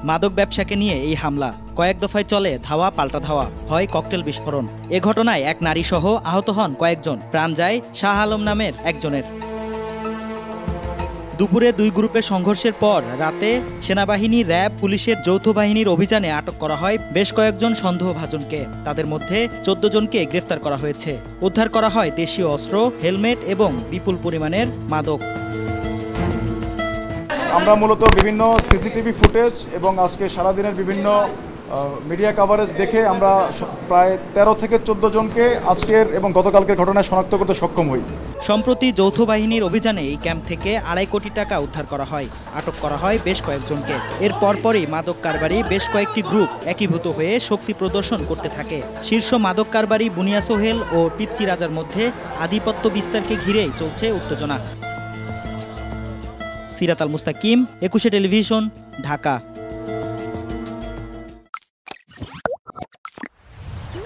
মাদক ব্যবসাকে নিয়ে এই হামলা। কয়েক দফায় চলে ধাওয়া পাল্টা ধাওয়া, হয় ককটেল বিস্ফোরণ। এ ঘটনায় এক নারী সহ আহত হন কয়েকজন, প্রাণ যায় শাহ আলম নামের একজনের। দুপুরে দুই গ্রুপের সংঘর্ষের পর রাতে সেনাবাহিনী, র্যাব, পুলিশের যৌথ বাহিনীর অভিযানে আটক করা হয় বেশ কয়েকজন সন্দেহভাজনকে। তাদের মধ্যে 14 জনকে গ্রেফতার করা হয়েছে। উদ্ধার করা হয় দেশীয় অস্ত্র, হেলমেট এবং বিপুল পরিমাণের মাদক। আমরা মূলত বিভিন্ন সিসিটিভি ফুটেজ এবং আজকে সারাদিনের বিভিন্ন মিডিয়া কভারেজ দেখে আমরা প্রায় 13 থেকে 14 জনকে আজকের এবং গতকালকের ঘটনায় শনাক্ত করতে সক্ষম হই। সম্প্রতি যৌথ বাহিনীর অভিযানে এই ক্যাম্প থেকে 2.5 কোটি টাকা উদ্ধার করা হয়। আটক করা হয় বেশ কয়েকজনকে। এর পরপরই মাদক কারবারি বেশ কয়েকটি গ্রুপ একীভূত হয়ে শক্তি প্রদর্শন করতে থাকে। শীর্ষ মাদক কারবারি বুনিয়া সোহেল ও পিচ্চি রাজার মধ্যে আধিপত্য বিস্তারকে ঘিরেই চলছে উত্তেজনা। সিরাত আল মুস্তাকিম, 21 টেলিভিশন, ঢাকা।